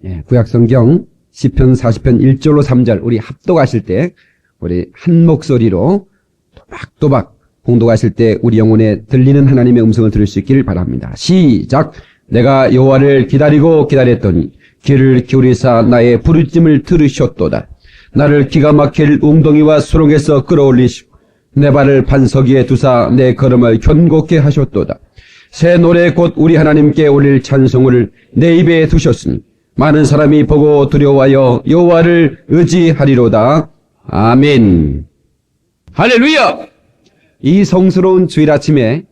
예, 구약성경 시편 40편 1절로 3절 우리 합독하실 때 우리 한 목소리로 또박또박 봉독하실 때 우리 영혼에 들리는 하나님의 음성을 들을 수 있기를 바랍니다. 시작. 내가 여호와를 기다리고 기다렸더니 귀를 기울이사 나의 부르짖음을 들으셨도다. 나를 기가 막힐 웅덩이와 수렁에서 끌어올리시고 내 발을 반석 위에 두사 내 걸음을 견고케 하셨도다. 새 노래 곧 우리 하나님께 올릴 찬송을 내 입에 두셨으니 많은 사람이 보고 두려워하여 여호와를 의지하리로다. 아멘. 할렐루야. 이 성스러운 주일 아침에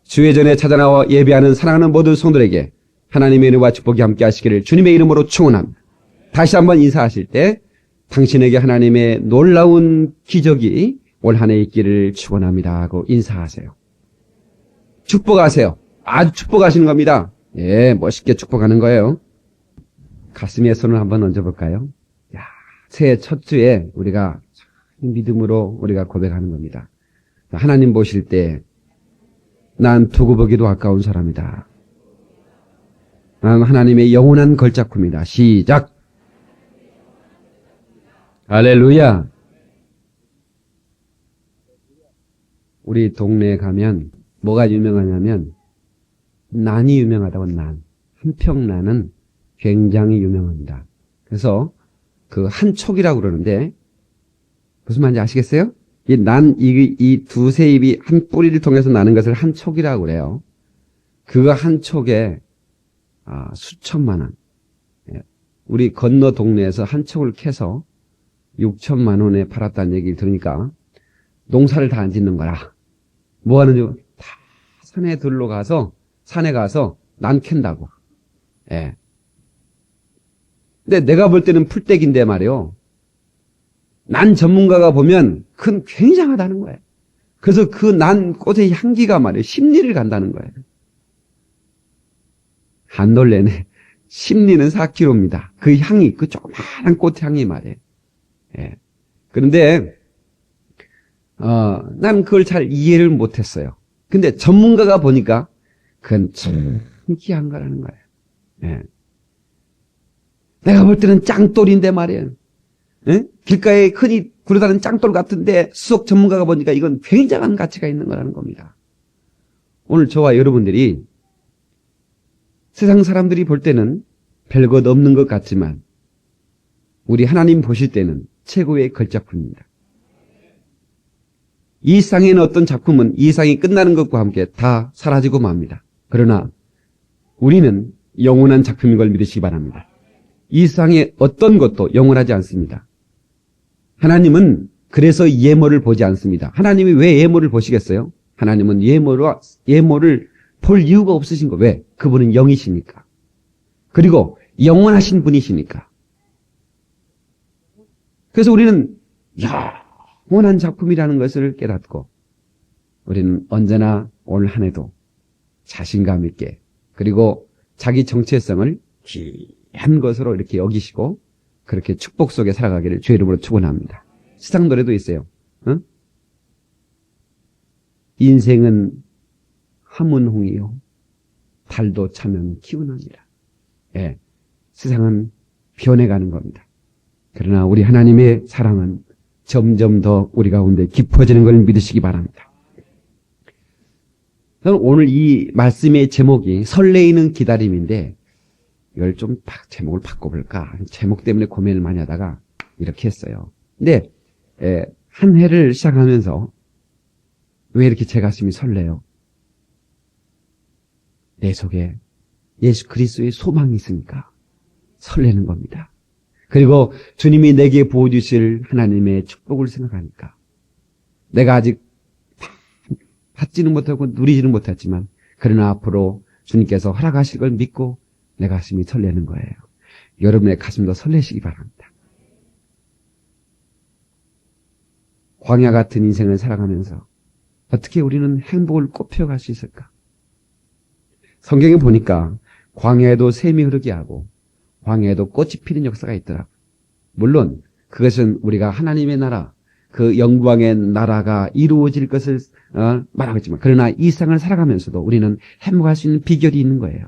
주의 전에 찾아나와 예배하는 사랑하는 모든 성도들에게 하나님의 은혜와 축복이 함께 하시기를 주님의 이름으로 축원합니다. 다시 한번 인사하실 때 당신에게 하나님의 놀라운 기적이 올 한 해 있기를 축원합니다 하고 인사하세요. 축복하세요. 아주 축복하시는 겁니다. 예, 멋있게 축복하는 거예요. 가슴에 손을 한번 얹어볼까요? 야, 새해 첫 주에 우리가 믿음으로 우리가 고백하는 겁니다. 하나님 보실 때 난 두고 보기도 아까운 사람이다. 난 하나님의 영원한 걸작품이다. 시작. 할렐루야. 우리 동네에 가면 뭐가 유명하냐면 난이 유명하다고. 난. 한평난은 굉장히 유명합니다. 그래서 그 한촉이라고 그러는데 무슨 말인지 아시겠어요? 이 두세 잎이 한 뿌리를 통해서 나는 것을 한촉이라고 그래요. 그거 한 촉에 수천만 원. 우리 건너 동네에서 한 촉을 캐서 6천만 원에 팔았다는 얘기를 들으니까 농사를 다 안 짓는 거라. 뭐 하는지 다 산에 가서 난 캔다고. 예. 근데 내가 볼 때는 풀떼기인데 말이요. 난 전문가가 보면 그건 굉장하다는 거예요. 그래서 그 난 꽃의 향기가 말이에요. 심리를 간다는 거예요. 안 놀래네. 심리는 4kg입니다. 그 향이, 그 조그마한 꽃향이 말이에요. 예. 그런데, 난 그걸 잘 이해를 못했어요. 근데 전문가가 보니까 그건 참 희귀한 거라는 거예요. 예. 내가 볼 때는 짱돌인데 말이에요. 예? 길가에 흔히 굴러다니는 짱돌 같은데 수석 전문가가 보니까 이건 굉장한 가치가 있는 거라는 겁니다. 오늘 저와 여러분들이 세상 사람들이 볼 때는 별것 없는 것 같지만 우리 하나님 보실 때는 최고의 걸작품입니다. 이 세상에는 어떤 작품은 이 세상이 끝나는 것과 함께 다 사라지고 맙니다. 그러나 우리는 영원한 작품인 걸 믿으시기 바랍니다. 이 세상의 어떤 것도 영원하지 않습니다. 하나님은 그래서 예모를 보지 않습니다. 하나님이 왜 예모를 보시겠어요? 하나님은 예모를 볼 이유가 없으신 거. 왜? 그분은 영이시니까. 그리고 영원하신 분이시니까. 그래서 우리는 영원한 작품이라는 것을 깨닫고 우리는 언제나 올 한 해도 자신감 있게 그리고 자기 정체성을 귀한 것으로 이렇게 여기시고 그렇게 축복 속에 살아가기를 주의 이름으로 축원합니다. 시상 노래도 있어요. 응? 인생은 하문홍이요 달도 차면 기운합니다. 예, 세상은 변해가는 겁니다. 그러나 우리 하나님의 사랑은 점점 더 우리 가운데 깊어지는 걸 믿으시기 바랍니다. 저는 오늘 이 말씀의 제목이 설레이는 기다림인데 이걸 좀 제목을 바꿔볼까? 제목 때문에 고민을 많이 하다가 이렇게 했어요. 근데 한 해를 시작하면서 왜 이렇게 제 가슴이 설레요? 내 속에 예수 그리스도의 소망이 있으니까 설레는 겁니다. 그리고 주님이 내게 보여주실 하나님의 축복을 생각하니까 내가 아직 받지는 못하고 누리지는 못했지만 그러나 앞으로 주님께서 허락하실 걸 믿고 내 가슴이 설레는 거예요. 여러분의 가슴도 설레시기 바랍니다. 광야 같은 인생을 살아가면서 어떻게 우리는 행복을 꽃피워갈 수 있을까? 성경에 보니까 광야에도 샘이 흐르게 하고 광야에도 꽃이 피는 역사가 있더라고요. 물론 그것은 우리가 하나님의 나라, 그 영광의 나라가 이루어질 것을 말하고 있지만 그러나 이 세상을 살아가면서도 우리는 행복할 수 있는 비결이 있는 거예요.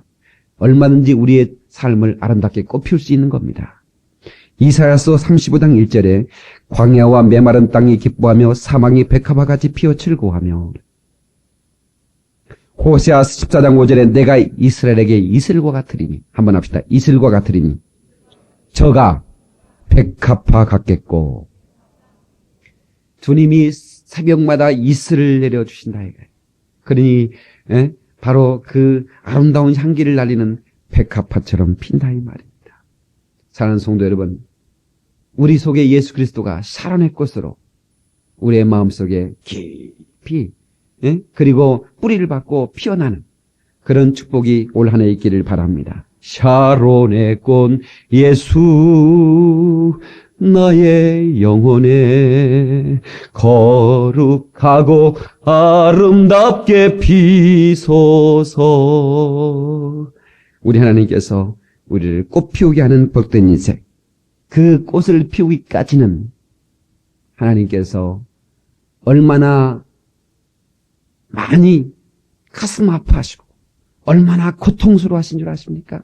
얼마든지 우리의 삶을 아름답게 꽃피울 수 있는 겁니다. 이사야서 35장 1절에 광야와 메마른 땅이 기뻐하며 사망이 백합화 같이 피어 즐거워하며, 호세아 14장 5절에 내가 이스라엘에게 이슬과 같으리니, 한번 합시다. 이슬과 같으리니 저가 백합화 같겠고, 주님이 새벽마다 이슬을 내려주신다 이거예요. 그러니 바로 그 아름다운 향기를 날리는 백합화처럼 핀다 이 말입니다. 사랑하는 성도 여러분, 우리 속에 예수 그리스도가 샤론의 꽃으로 우리의 마음속에 깊이 그리고 뿌리를 받고 피어나는 그런 축복이 올 한 해 있기를 바랍니다. 샤론의 꽃 예수 나의 영혼에 거룩하고 아름답게 피소서. 우리 하나님께서 우리를 꽃 피우게 하는 복된 인생, 그 꽃을 피우기까지는 하나님께서 얼마나 많이 가슴 아파하시고 얼마나 고통스러워하신 줄 아십니까?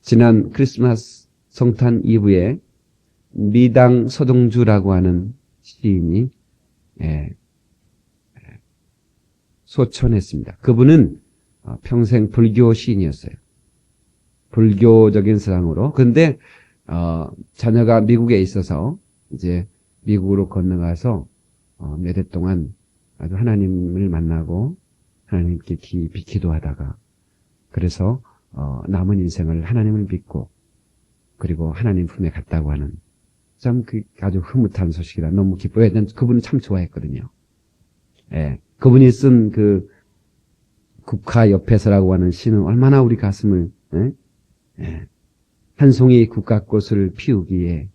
지난 크리스마스 성탄 이브에 미당 서동주라고 하는 시인이 소천했습니다. 그분은 평생 불교 시인이었어요. 불교적인 사랑으로. 그런데 자녀가 미국에 있어서 이제 미국으로 건너가서 몇 해 동안 아주 하나님을 만나고 하나님께 깊이 기도하다가, 그래서 남은 인생을 하나님을 믿고 그리고 하나님 품에 갔다고 하는, 참 그 아주 흐뭇한 소식이라 너무 기뻐요. 그분은 참 좋아했거든요. 그분이 쓴 그 국화 옆에서라고 하는 시는 얼마나 우리 가슴을 한 송이 국화꽃을 피우기에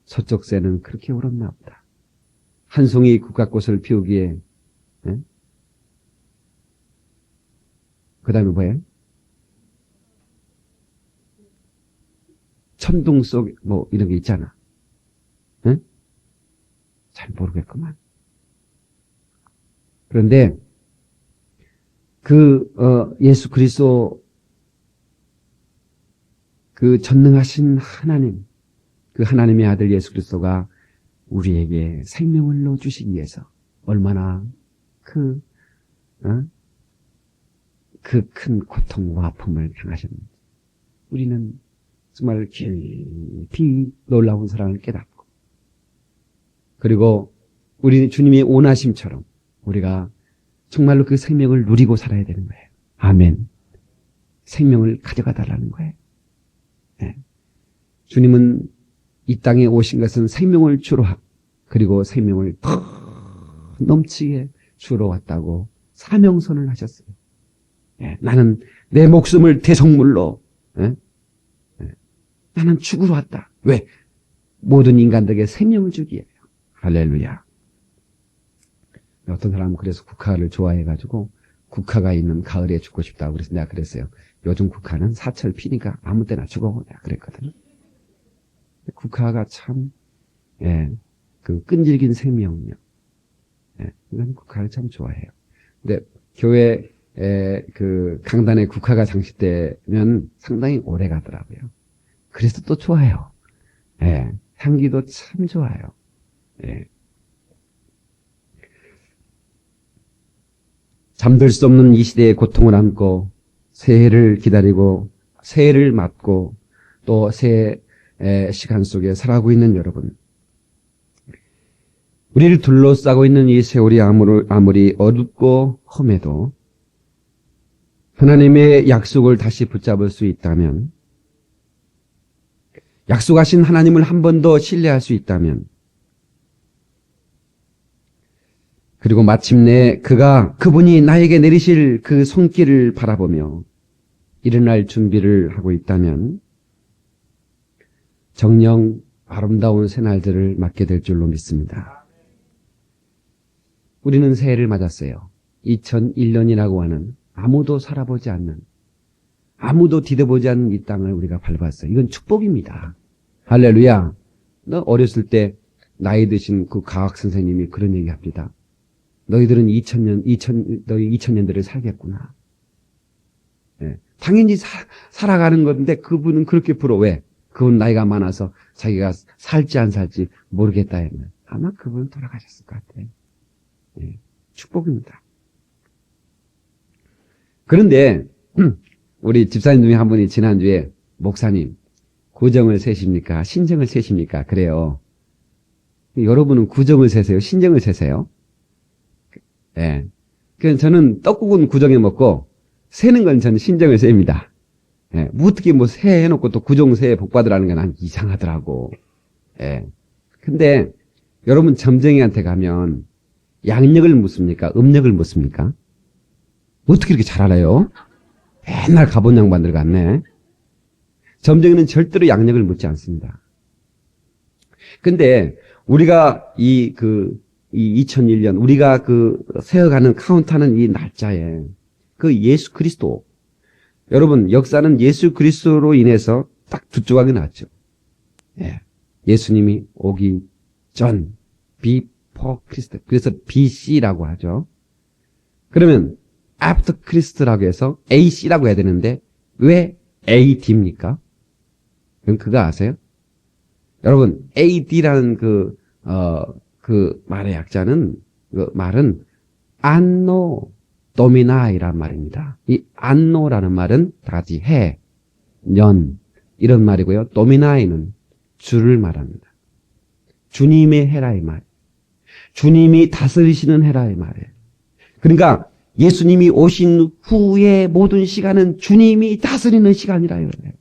서쪽 새는 그렇게 울었나 보다. 한 송이 국화꽃을 피우기에 그 다음에 뭐예요? 천둥 속 뭐 이런 게 있잖아. 잘 모르겠구만. 그런데 예수 그리스도 그 전능하신 하나님, 그 하나님의 아들 예수 그리스도가 우리에게 생명을 넣어주시기 위해서 얼마나 그 큰 고통과 아픔을 당하셨는지 우리는 정말 깊이 놀라운 사랑을 깨닫고, 그리고 우리 주님의 원하심처럼 우리가 정말로 그 생명을 누리고 살아야 되는 거예요. 아멘. 생명을 가져가 달라는 거예요. 주님은 이 땅에 오신 것은 생명을 주러, 그리고 생명을 더 넘치게 주러 왔다고 사명선을 하셨어요. 나는 내 목숨을 대성물로 나는 죽으러 왔다. 왜? 모든 인간들에게 생명을 주기 위해요. 할렐루야. 어떤 사람은 그래서 국화를 좋아해가지고 국화가 있는 가을에 죽고 싶다고 그래서 내가 그랬어요. 요즘 국화는 사철 피니까 아무 때나 죽어. 내가 그랬거든. 국화가 참, 그 끈질긴 생명력. 이건 국화를 참 좋아해요. 근데 교회 그 강단에 국화가 장식되면 상당히 오래 가더라고요. 그래서 또 좋아요. 향기도 참 좋아요. 잠들 수 없는 이 시대의 고통을 안고 새해를 기다리고 새해를 맞고 또 새해 시간 속에 살아가고 있는 여러분, 우리를 둘러싸고 있는 이 세월이 아무리 어둡고 험해도 하나님의 약속을 다시 붙잡을 수 있다면, 약속하신 하나님을 한 번 더 신뢰할 수 있다면, 그리고 마침내 그분이 나에게 내리실 그 손길을 바라보며 일어날 준비를 하고 있다면 정녕 아름다운 새날들을 맞게 될 줄로 믿습니다. 우리는 새해를 맞았어요. 2001년이라고 하는 아무도 살아보지 않는, 아무도 디뎌보지 않는 이 땅을 우리가 밟았어요. 이건 축복입니다. 할렐루야. 너 어렸을 때 나이 드신 그 과학 선생님이 그런 얘기 합니다. 너희들은 너희 2000년대를 살겠구나. 당연히 살아가는 건데 그분은 그렇게 부러워. 왜? 그분 나이가 많아서 자기가 살지 안 살지 모르겠다 했면 아마 그분은 돌아가셨을 것 같아요. 예, 축복입니다. 그런데 우리 집사님 중에 한 분이 지난주에 목사님 구정을 세십니까? 신정을 세십니까? 그래요. 여러분은 구정을 세세요? 신정을 세세요? 예. 그래서 저는 떡국은 구정에 먹고 세는 건 저는 신정을 셉니다. 예. 어떻게 뭐 세 해놓고 또 구정 세에 복 받으라는 게 난 이상하더라고. 예. 근데 여러분 점쟁이한테 가면 양력을 묻습니까? 음력을 묻습니까? 어떻게 이렇게 잘 알아요? 맨날 가본 양반들 같네. 점쟁이는 절대로 양력을 묻지 않습니다. 근데 우리가 이 2001년 우리가 세어가는 카운트하는 이 날짜에 그 예수 그리스도 여러분 역사는 예수 그리스도로 인해서 딱 두 조각이 났죠. 예. 예수님이 오기 전 before Christ 그래서 BC라고 하죠. 그러면 after Christ라고 해서 AC라고 해야 되는데 왜 AD입니까? 그럼 그거 아세요? 여러분 AD라는 그 말의 약자는 그 말은 안노 도미나이란 말입니다. 이 안노라는 말은 다 같이 해, 년 이런 말이고요. 도미나이는 주를 말합니다. 주님의 해라의 말. 주님이 다스리시는 해라의 말이에요. 그러니까 예수님이 오신 후의 모든 시간은 주님이 다스리는 시간이라 이거예요.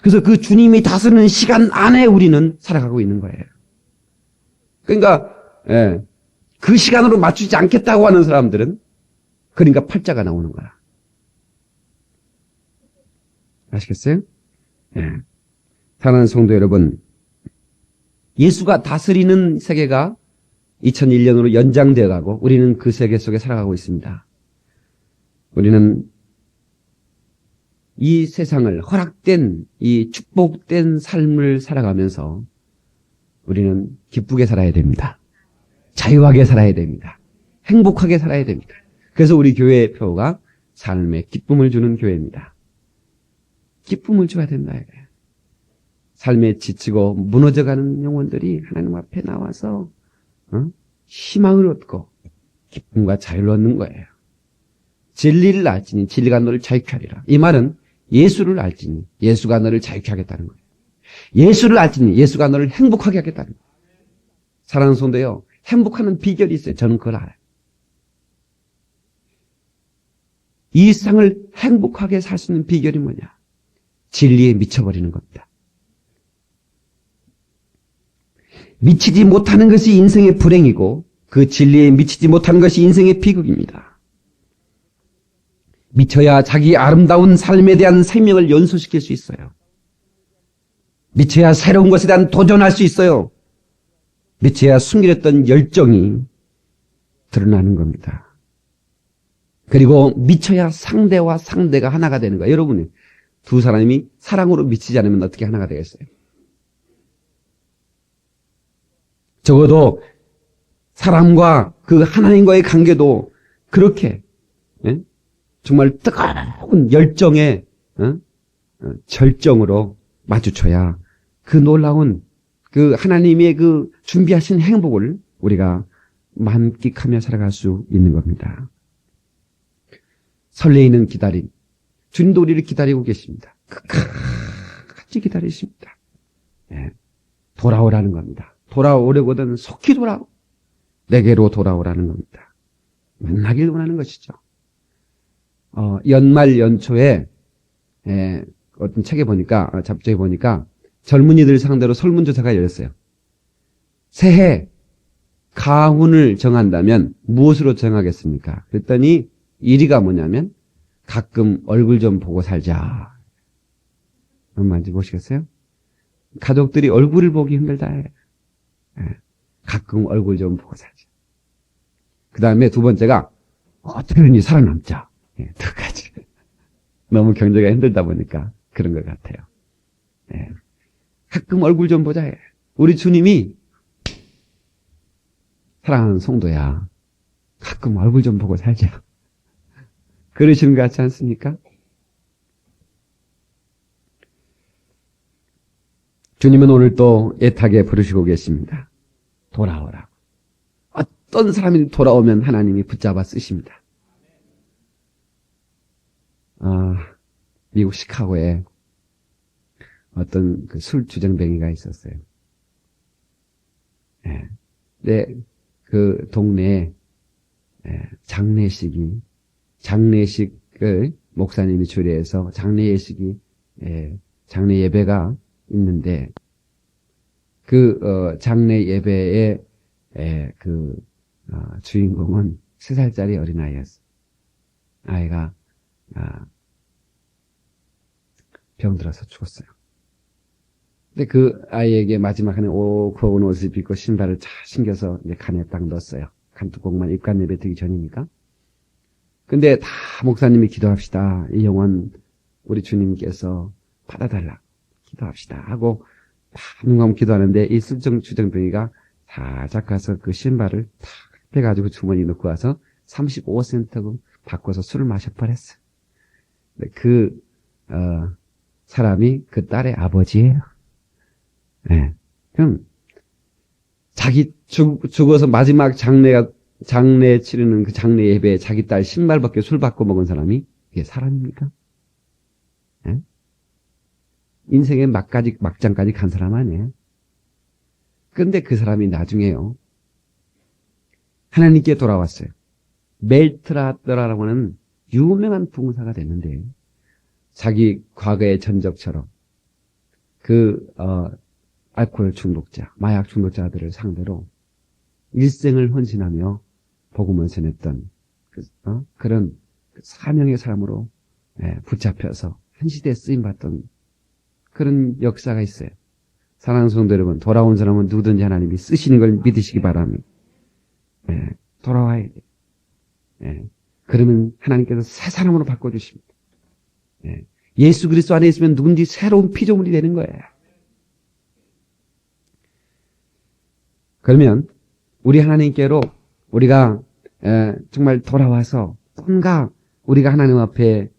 그래서 그 주님이 다스리는 시간 안에 우리는 살아가고 있는 거예요. 그러니까 예, 그 시간으로 맞추지 않겠다고 하는 사람들은 그러니까 팔자가 나오는 거야. 아시겠어요? 예. 사랑하는 성도 여러분, 예수가 다스리는 세계가 2001년으로 연장되어 가고 우리는 그 세계 속에 살아가고 있습니다. 우리는 이 세상을 허락된 이 축복된 삶을 살아가면서 우리는 기쁘게 살아야 됩니다. 자유하게 살아야 됩니다. 행복하게 살아야 됩니다. 그래서 우리 교회의 표가 삶에 기쁨을 주는 교회입니다. 기쁨을 줘야 된다. 삶에 지치고 무너져가는 영혼들이 하나님 앞에 나와서 희망을 얻고 기쁨과 자유를 얻는 거예요. 진리를 알지니 진리가 너를 자유케 하리라. 이 말은 예수를 알지니 예수가 너를 자유케 하겠다는 거예요. 예수를 알지니 예수가 너를 행복하게 하겠다는 거예요. 사랑하는 성도요, 행복하는 비결이 있어요. 저는 그걸 알아요. 이 세상을 행복하게 살 수 있는 비결이 뭐냐? 진리에 미쳐버리는 겁니다. 미치지 못하는 것이 인생의 불행이고 그 진리에 미치지 못하는 것이 인생의 비극입니다. 미쳐야 자기 아름다운 삶에 대한 생명을 연소시킬 수 있어요. 미쳐야 새로운 것에 대한 도전할 수 있어요. 미쳐야 숨겨졌던 열정이 드러나는 겁니다. 그리고 미쳐야 상대와 상대가 하나가 되는 거예요. 여러분이 두 사람이 사랑으로 미치지 않으면 어떻게 하나가 되겠어요? 적어도 사람과 그 하나님과의 관계도 그렇게 정말 뜨거운 열정의 절정으로 마주쳐야 그 놀라운 그 하나님의 그 준비하신 행복을 우리가 만끽하며 살아갈 수 있는 겁니다. 설레이는 기다림. 주님도 우리를 기다리고 계십니다. 끝까지 기다리십니다. 네. 돌아오라는 겁니다. 돌아오려거든 속히 돌아오. 내게로 돌아오라는 겁니다. 만나길 원하는 것이죠. 연말 연초에 어떤 책에 보니까 잡지에 보니까 젊은이들 상대로 설문조사가 열렸어요. 새해 가훈을 정한다면 무엇으로 정하겠습니까? 그랬더니 1위가 뭐냐면 가끔 얼굴 좀 보고 살자. 얼마인지 보시겠어요? 가족들이 얼굴을 보기 힘들다 해. 가끔 얼굴 좀 보고 살자. 그 다음에 두 번째가 어떻게든지 살아남자. 두 가지. 너무 경제가 힘들다 보니까 그런 것 같아요. 가끔 얼굴 좀 보자 해. 우리 주님이 사랑하는 성도야. 가끔 얼굴 좀 보고 살자. 그러시는 것 같지 않습니까? 주님은 오늘 또 애타게 부르시고 계십니다. 돌아오라. 어떤 사람이 돌아오면 하나님이 붙잡아 쓰십니다. 미국 시카고에 어떤 그 술 주정뱅이가 있었어요. 예. 근데 그 동네에 장례식을 목사님이 주례해서 장례 예배가 있는데 그 장례 예배의 주인공은 3살짜리 어린아이였어요. 아이가 병들어서 죽었어요. 근데 그 아이에게 마지막 한 오크로운 옷을 입고 신발을 잘 신겨서 이제 칸에 딱 넣었어요. 칸뚜껑만 입간 예배 드리기 전이니까. 근데 다 목사님이 기도합시다. 이 영혼 우리 주님께서 받아달라. 기도합시다. 하고 다 눈 감고 기도하는데 이 주정뱅이가 살짝 가서 그 신발을 탁 빼가지고 주머니에 넣고 와서 35센트 바꿔서 술을 마셔버렸어요. 그 사람이 그 딸의 아버지예요. 네. 그럼 자기 죽어서 마지막 장례 치르는 그 장례 예배에 자기 딸 신발밖에 술 바꿔 먹은 사람이 이게 사람입니까? 네? 인생의 막장까지 간 사람 아니에요. 그런데 그 사람이 나중에요. 하나님께 돌아왔어요. 멜트라더라고 하는 유명한 부흥사가 됐는데 자기 과거의 전적처럼 알코올 중독자, 마약 중독자들을 상대로 일생을 헌신하며 복음을 전했던 그런 사명의 사람으로 붙잡혀서 한 시대에 쓰임받던 그런 역사가 있어요. 사랑하는 성도 여러분, 돌아온 사람은 누구든지 하나님이 쓰시는 걸 믿으시기 바랍니다. 돌아와야 돼요. 그러면 하나님께서 새 사람으로 바꿔주십니다. 예수 그리스도 안에 있으면 누군지 새로운 피조물이 되는 거예요. 그러면 우리 하나님께로 우리가 정말 돌아와서 뭔가 우리가 하나님 앞에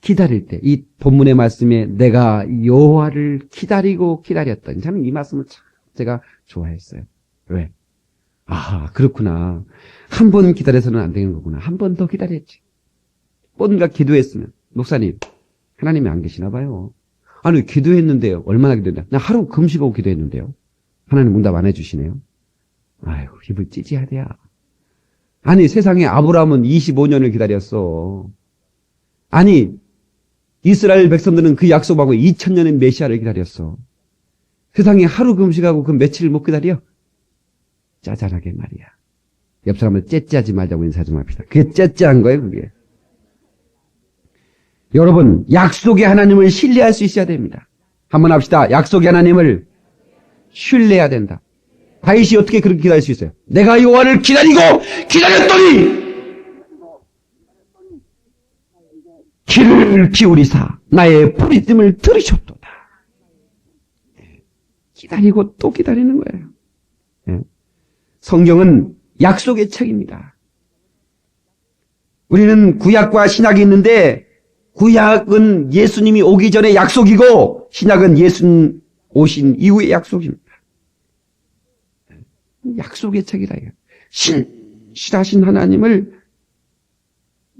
기다릴 때, 이 본문의 말씀에 내가 여호와를 기다렸더니 저는 이 말씀을 참 제가 좋아했어요. 왜? 그렇구나. 한 번 기다려서는 안 되는 거구나. 한 번 더 기다렸지. 뭔가 기도했으면 목사님, 하나님이 안 계시나 봐요. 아니, 기도했는데요. 얼마나 기도했나? 나 하루 금식하고 기도했는데요. 하나님 응답 안 해주시네요. 아이고, 입을 찌찌하대야. 아니, 세상에 아브라함은 25년을 기다렸어. 아니, 이스라엘 백성들은 그 약속하고 2000년의 메시아를 기다렸어. 세상에 하루 금식하고 그 며칠을 못 기다려? 짜잘하게 말이야. 옆 사람을 째째하지 말자고 인사 좀 합시다. 그게 째째한 거예요, 그게. 여러분, 약속의 하나님을 신뢰할 수 있어야 됩니다. 한번 합시다. 약속의 하나님을 신뢰해야 된다. 다윗이 어떻게 그렇게 기다릴 수 있어요? 내가 여호와를 기다렸더니 귀를 기울이사 나의 부르짖음을 들으셨도다. 기다리고 또 기다리는 거예요. 성경은 약속의 책입니다. 우리는 구약과 신약이 있는데 구약은 예수님이 오기 전에 약속이고 신약은 예수님 오신 이후의 약속입니다. 약속의 책이라 해요. 신실하신 하나님을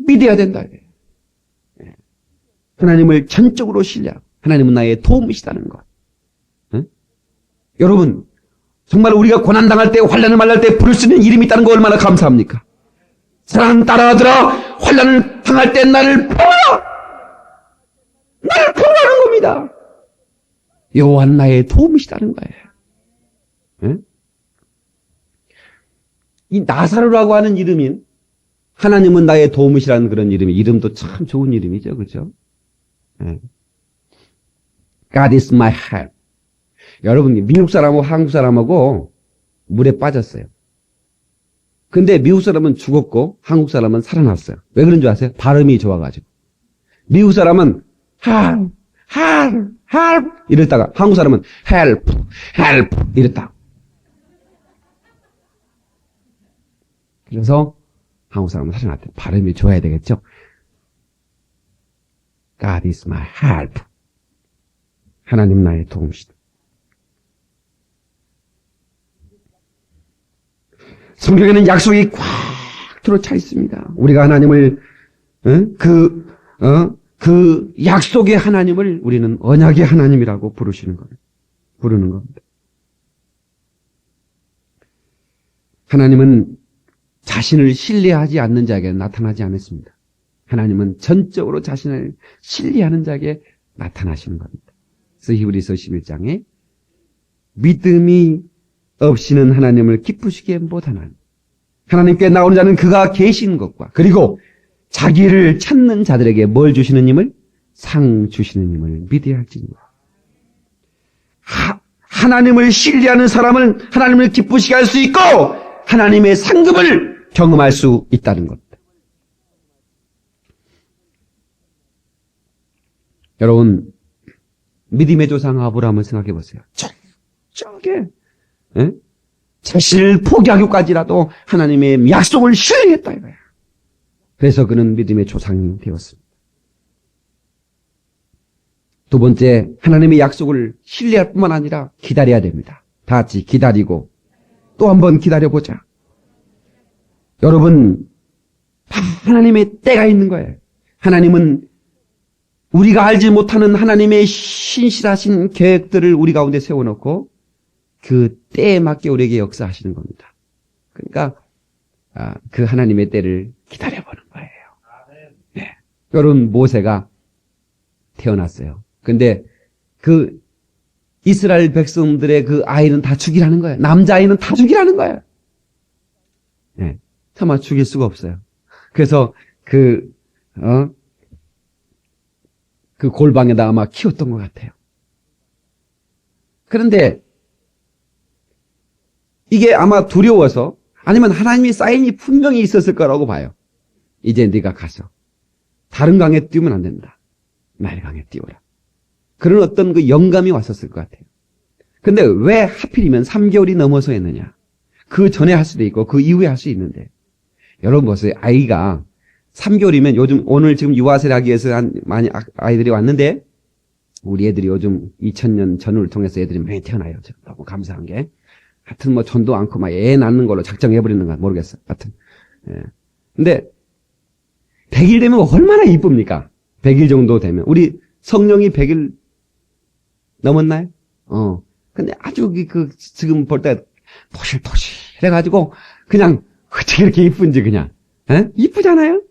믿어야 된다. 하나님을 전적으로 신뢰하고 하나님은 나의 도움이시다는 것. 여러분, 정말 우리가 고난당할 때, 환난을 만날 때 부를 수 있는 이름이 있다는 거 얼마나 감사합니까? 사랑하는 딸아들아, 환난을 당할 때 나를 부르라! 나를 부르라는 겁니다. 여호와는 나의 도움이시다는 거예요. 이 나사로라고 하는 이름인 하나님은 나의 도움이시라는 그런 이름도 참 좋은 이름이죠. 그렇죠? God is my help. 여러분, 미국 사람하고 한국 사람하고 물에 빠졌어요. 근데 미국 사람은 죽었고 한국 사람은 살아났어요. 왜 그런 줄 아세요? 발음이 좋아가지고. 미국 사람은 help 이랬다가 한국 사람은 help 이랬다. 그래서 한국 사람은 살아났대요. 발음이 좋아야 되겠죠? God is my help. 하나님 나의 도움이시다. 성경에는 약속이 꽉 들어차 있습니다. 우리가 하나님을 그 약속의 하나님을 우리는 언약의 하나님이라고 부르는 겁니다. 하나님은 자신을 신뢰하지 않는 자에게 나타나지 않았습니다. 하나님은 전적으로 자신을 신뢰하는 자에게 나타나시는 겁니다. 그래서 히브리서 11장에 믿음이 없이는 하나님을 기쁘시게 못하나니 하나님께 나오는 자는 그가 계신 것과 그리고 자기를 찾는 자들에게 뭘 주시는 님을? 상 주시는 님을 믿어야 할지니라. 하나님을 신뢰하는 사람은 하나님을 기쁘시게 할 수 있고 하나님의 상급을 경험할 수 있다는 겁니다. 여러분, 믿음의 조상 아브라함을 생각해 보세요. 저게 자신을 포기하기까지라도 하나님의 약속을 신뢰했다 이거야. 그래서 그는 믿음의 조상이 되었습니다. 두 번째, 하나님의 약속을 신뢰할 뿐만 아니라 기다려야 됩니다. 다 같이 기다리고 또 한 번 기다려보자. 여러분, 하나님의 때가 있는 거예요. 하나님은 우리가 알지 못하는 하나님의 신실하신 계획들을 우리 가운데 세워놓고 그 때에 맞게 우리에게 역사하시는 겁니다. 그러니까 그 하나님의 때를 기다려보는 거예요. 네. 여러분, 모세가 태어났어요. 근데 그 이스라엘 백성들의 그 아이는 다 죽이라는 거예요. 남자아이는 다 죽이라는 거예요. 네. 차마 죽일 수가 없어요. 그래서 그 골방에다 아마 키웠던 것 같아요. 그런데 이게 아마 두려워서 아니면 하나님의 사인이 분명히 있었을 거라고 봐요. 이제 네가 가서 다른 강에 띄우면 안 된다. 나의 강에 띄워라. 그런 어떤 그 영감이 왔었을 것 같아요. 근데 왜 하필이면 3개월이 넘어서 했느냐. 그 전에 할 수도 있고 그 이후에 할 수 있는데 여러분 보세요. 아이가 3개월이면 요즘 오늘 지금 유아세를 하기 위해서 많이 아이들이 왔는데 우리 애들이 요즘 2000년 전후를 통해서 애들이 많이 태어나요. 너무 감사한 게. 하여튼 뭐 전도 않고 막 애 낳는 걸로 작정해버리는 건 모르겠어요. 하여튼. 예. 근데 100일 되면 얼마나 이쁩니까? 100일 정도 되면. 우리 성령이 100일 넘었나요? 근데 아주 지금 볼 때 포실포실 해가지고 그냥 어떻게 이렇게 이쁜지 그냥. 예? 이쁘잖아요?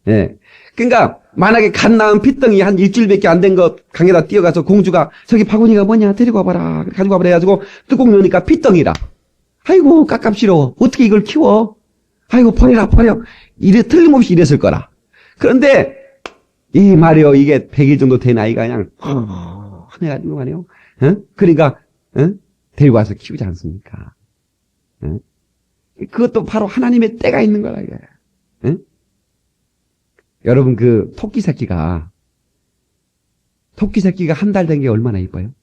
예. 그러니까 만약에 갓 낳은 핏덩이 한 일주일밖에 안 된 것 강에다 뛰어가서 공주가 저기 바구니가 뭐냐 데리고 와봐라 가지고 와봐라 해가지고 뚜껑 여니까 핏덩이라. 아이고 깝깝시러워. 어떻게 이걸 키워? 아이고 버려. 이래 틀림없이 이랬을 거라. 그런데 이 말이요 이게 100일 정도 된 아이가 그냥 해가지고 말이요. 그러니까 데리고 와서 키우지 않습니까? 그것도 바로 하나님의 때가 있는 거라 이게. 여러분 그 토끼 새끼가 한 달 된 게 얼마나 이뻐요?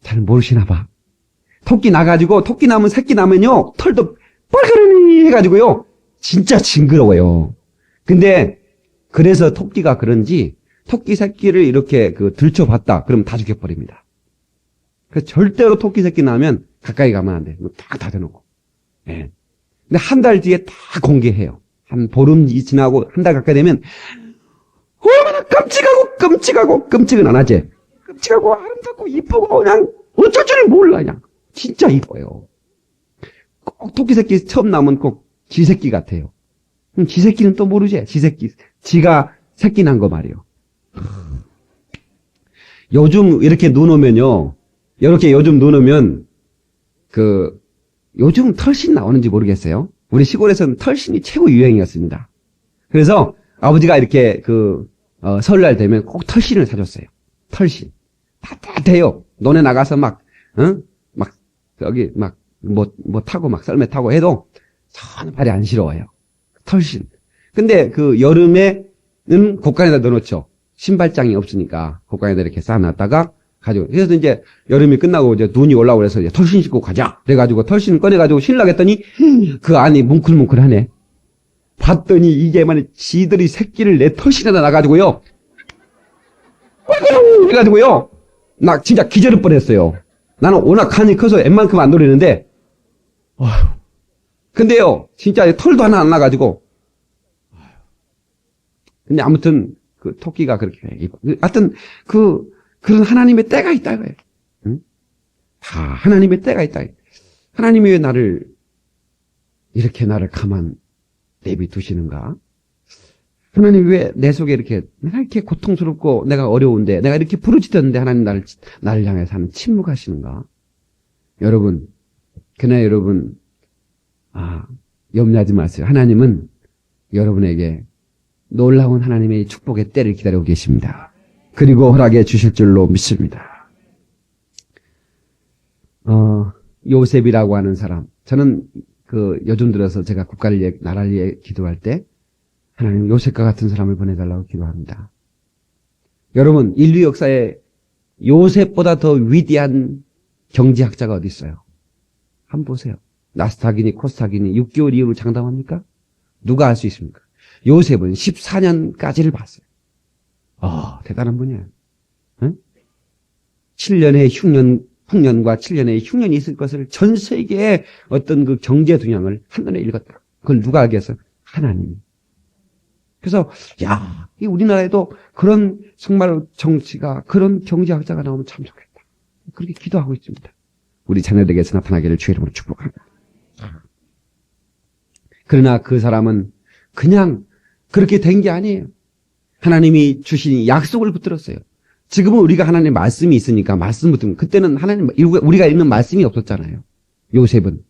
잘 모르시나 봐. 토끼 나가지고 토끼 나면 새끼 나면요 털도 뻘그러니 해가지고요 진짜 징그러워요. 근데 그래서 토끼가 그런지 토끼 새끼를 이렇게 들춰봤다 그러면 다 죽여버립니다. 그래서 절대로 토끼 새끼 나면 가까이 가면 안 돼. 다 닫아놓고. 예. 근데 한 달 뒤에 다 공개해요. 한 보름 지나고 한 달 가까이 되면 얼마나 끔찍은 안 하지. 끔찍하고 아름답고 이쁘고 그냥 어쩔 줄 몰라 그냥. 진짜 이뻐요. 꼭 토끼 새끼 처음 나면 꼭 쥐새끼 같아요. 쥐새끼는 또 모르지. 지가 새끼 난 거 말이에요. 요즘 이렇게 눈 오면요. 요즘 눈 오면 요즘 털신 나오는지 모르겠어요. 우리 시골에서는 털신이 최고 유행이었습니다. 그래서 아버지가 이렇게 설날 되면 꼭 털신을 사줬어요. 털신. 따뜻해요. 논에 나가서 뭐 타고 썰매 타고 해도 전 발이 안 시려워요. 털신. 근데 여름에는 곳간에다 넣어놓죠. 신발장이 없으니까 곳간에다 이렇게 쌓아놨다가 가지고. 그래서 이제 여름이 끝나고 이제 눈이 올라오고 그래서 이제 털신 신고 가자. 그래가지고 털신 꺼내가지고 신으려고 했더니 그 안이 뭉클뭉클하네. 봤더니 이게만 지들이 새끼를 내 털신에다 놔가지고요. 해가지고요. 나 진짜 기절할 뻔했어요. 나는 워낙 간이 커서 웬만큼 안 노리는데, 근데요, 진짜 털도 하나 안 나가지고, 근데 아무튼, 그 토끼가 그렇게, 하여튼, 그런 하나님의 때가 있다, 이거예요. 응? 다 하나님의 때가 있다. 하나님이 왜 이렇게 나를 가만 내비 두시는가? 하나님 왜 내 속에 내가 이렇게 고통스럽고 내가 어려운데 내가 이렇게 부르짖었는데 하나님 나를 향해서 침묵하시는가? 여러분, 그러나 여러분, 염려하지 마세요. 하나님은 여러분에게 놀라운 하나님의 축복의 때를 기다리고 계십니다. 그리고 허락해 주실 줄로 믿습니다. 요셉이라고 하는 사람, 저는 요즘 들어서 제가 나라를 위해 기도할 때 하나님 요셉과 같은 사람을 보내달라고 기도합니다. 여러분, 인류 역사에 요셉보다 더 위대한 경제학자가 어디 있어요? 한번 보세요. 나스닥이니 코스닥이니 6개월 이후로 장담합니까? 누가 알 수 있습니까? 요셉은 14년까지를 봤어요. 대단한 분이에요. 응? 7년의 흉년과 7년의 흉년이 있을 것을 전 세계의 어떤 그 경제 동향을 한눈에 읽었다. 그걸 누가 알겠어요? 하나님이. 그래서 이 우리나라에도 그런 정말 정치가 그런 경제학자가 나오면 참 좋겠다. 그렇게 기도하고 있습니다. 우리 자녀들에게서 나타나기를 주의 이름으로 축복합니다. 그러나 그 사람은 그냥 그렇게 된 게 아니에요. 하나님이 주신 약속을 붙들었어요. 지금은 우리가 하나님의 말씀이 있으니까 말씀 붙들면, 그때는 하나님 우리가 읽는 말씀이 없었잖아요. 요셉은.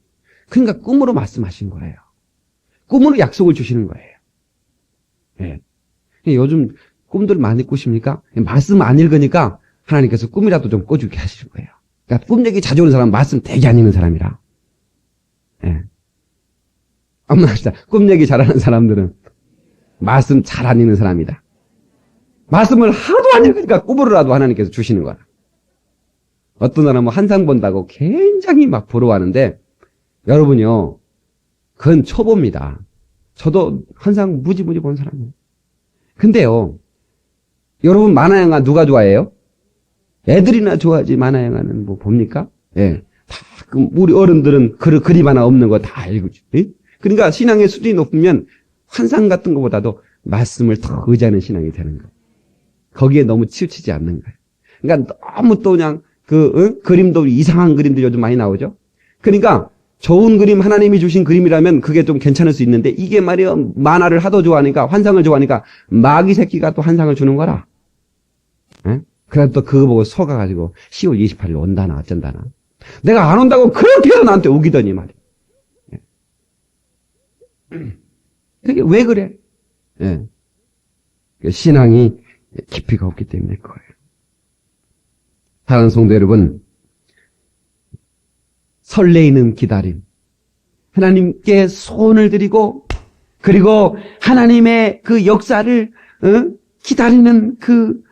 그러니까 꿈으로 말씀하신 거예요. 꿈으로 약속을 주시는 거예요. 네. 요즘 꿈들 많이 꾸십니까? 말씀 안 읽으니까 하나님께서 꿈이라도 좀 꿔주게 하시는 거예요. 그러니까 꿈 얘기 자주 오는 사람은 말씀 되게 안 읽는 사람이라. 예. 꿈 얘기 잘하는 사람들은 말씀 잘 안 읽는 사람이다. 말씀을 하도 안 읽으니까 꿈으로라도 하나님께서 주시는 거야. 어떤 사람은 환상 본다고 굉장히 막 부러워하는데, 여러분요, 그건 초보입니다. 저도 환상 무지무지 본 사람이에요. 근데요, 여러분 만화영화 누가 좋아해요? 애들이나 좋아하지 만화영화는 뭐 봅니까? 예. 다, 우리 어른들은 그림 하나 없는 거 다 읽지. 예? 그러니까 신앙의 수준이 높으면 환상 같은 것보다도 말씀을 더 의지하는 신앙이 되는 거예요. 거기에 너무 치우치지 않는 거예요. 그러니까 너무 또 그냥 그림도 이상한 그림들 요즘 많이 나오죠. 그러니까 좋은 그림, 하나님이 주신 그림이라면 그게 좀 괜찮을 수 있는데, 이게 말이야 만화를 하도 좋아하니까, 환상을 좋아하니까 마귀 새끼가 또 환상을 주는 거라. 예? 그래서 또 그거 보고 속아가지고 10월 28일 온다나 어쩐다나. 내가 안 온다고 그렇게 해서 나한테 우기더니 말이야. 그게 왜 그래? 예. 신앙이 깊이가 없기 때문에 그거예요. 사랑하는 성도 여러분, 설레이는 기다림, 하나님께 소원을 드리고, 그리고 하나님의 그 역사를 기다리는 그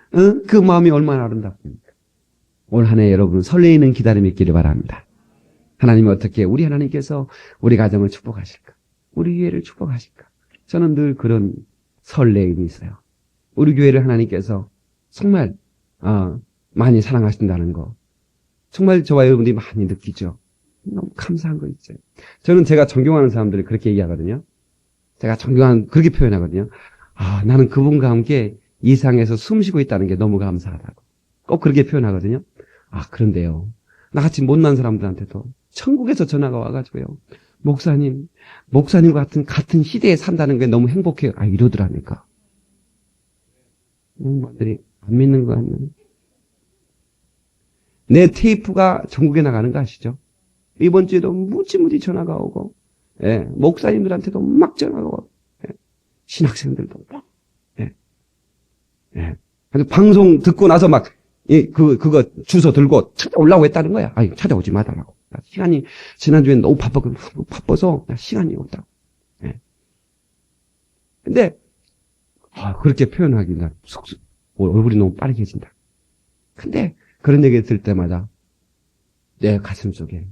마음이 얼마나 아름답습니까? 올 한 해 여러분 설레이는 기다림이 있기를 바랍니다. 하나님이 어떻게 우리 하나님께서 우리 가정을 축복하실까? 우리 교회를 축복하실까? 저는 늘 그런 설레임이 있어요. 우리 교회를 하나님께서 정말 많이 사랑하신다는 거, 정말 저와 여러분들이 많이 느끼죠. 너무 감사한 거 있죠. 저는 제가 존경하는 사람들을 그렇게 얘기하거든요. 제가 그렇게 표현하거든요. 나는 그분과 함께 이 세상에서 숨쉬고 있다는 게 너무 감사하다고. 꼭 그렇게 표현하거든요. 그런데요, 나같이 못난 사람들한테도 천국에서 전화가 와가지고요, 목사님과 같은 시대에 산다는 게 너무 행복해요. 이러더라니까. 분들이 안 믿는 거 아니에요? 내 테이프가 전국에 나가는 거 아시죠? 이번 주에도 무지무지 전화가 오고, 목사님들한테도 막 전화가 오고, 신학생들도 막, 방송 듣고 나서 막, 그거 주소 들고 찾아오려고 했다는 거야. 찾아오지 마달라고. 시간이, 지난주엔 너무 바빠서 시간이 없다고. 근데, 그렇게 표현하기, 얼굴이 너무 빨개진다. 근데, 그런 얘기 들을 때마다, 내 가슴 속에,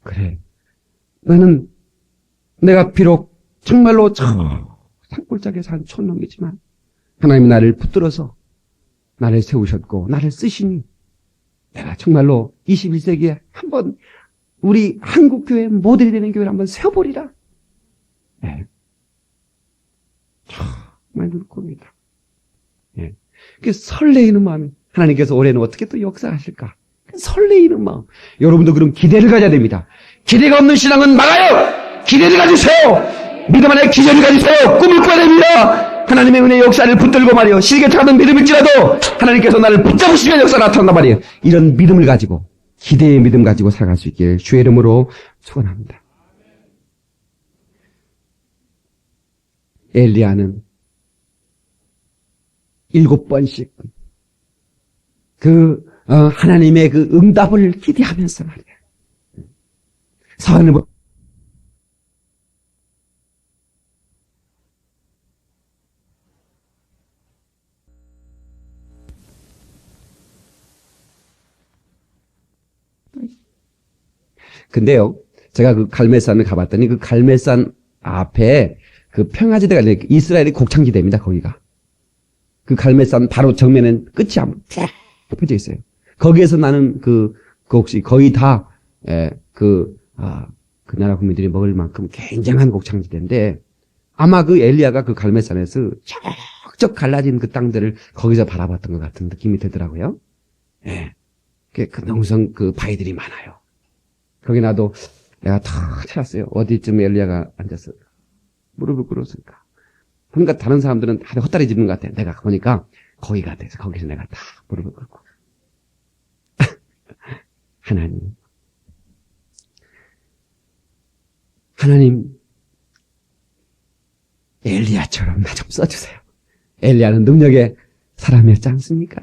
그래, 나는, 내가 비록 정말로 산골짜기에 산 촌놈이지만, 하나님이 나를 붙들어서, 나를 세우셨고, 나를 쓰시니, 내가 정말로 21세기에 한번 우리 한국교회 모델이 되는 교회를 한번 세워보리라. 예. 정말 눈 꼽니다. 예. 그 설레이는 마음, 하나님께서 올해는 어떻게 또 역사하실까? 설레이는 마음. 여러분도 그런 기대를 가져야 됩니다. 기대가 없는 신앙은 막아요! 기대를 가지세요! 믿음 안에 기대를 가지세요! 꿈을 꿔야 됩니다! 하나님의 은혜 역사를 붙들고 말이요. 시기에 차가운 믿음일지라도 하나님께서 나를 붙잡으시면 역사 나타난단 말이에요. 이런 믿음을 가지고, 기대의 믿음 가지고 살아갈 수 있길 주의 이름으로 축원합니다. 엘리야는 7번씩 하나님의 그 응답을 기대하면서 말이에요. 사안을 근데요, 제가 그 갈멜산을 가봤더니 그 갈멜산 앞에 그 평화지대가 이스라엘의 곡창지대입니다, 거기가. 그 갈멜산 바로 정면엔 끝이 한번 쫙 펴져 있어요. 거기에서 나는 그 혹시 거의 다, 그 나라 국민들이 먹을 만큼 굉장한 곡창지대인데 아마 그 엘리야가 그 갈멜산에서 쩍쩍 갈라진 그 땅들을 거기서 바라봤던 것 같은 느낌이 들더라고요. 예. 그 농성 그 바위들이 많아요. 거기 나도 내가 다 찾았어요. 어디쯤 엘리야가 앉았어. 무릎을 꿇었을까. 그러니까 다른 사람들은 다들 헛다리 짚는 것 같아. 내가 보니까 거기 같아서 거기서 내가 다 무릎을 꿇고. 하나님, 엘리야처럼 나 좀 써주세요. 엘리야는 능력의 사람이었지 않습니까?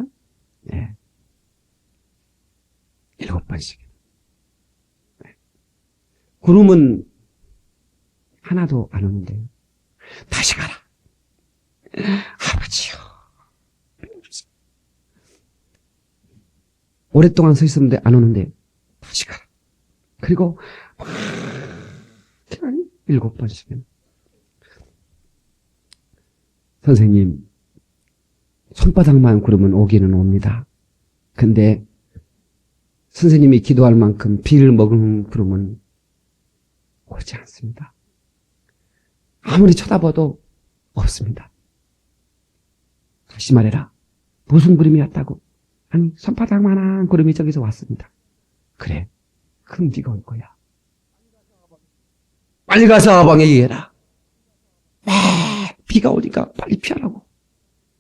네. 7번씩. 네. 구름은 하나도 안 오는데요. 다시 가라. 아버지요. 오랫동안 서 있었는데 안 오는데 다시 가라. 그리고 7번씩은 선생님, 손바닥만 구르면 오기는 옵니다. 근데 선생님이 기도할 만큼 비를 먹은 구름은 오지 않습니다. 아무리 쳐다봐도 없습니다. 다시 말해라. 무슨 구름이 왔다고? 아니, 손바닥만한 구름이 저기서 왔습니다. 그래, 그럼 네가 올 거야. 빨리 가서 아방에 얘기해라. 비가 오니까 빨리 피하라고.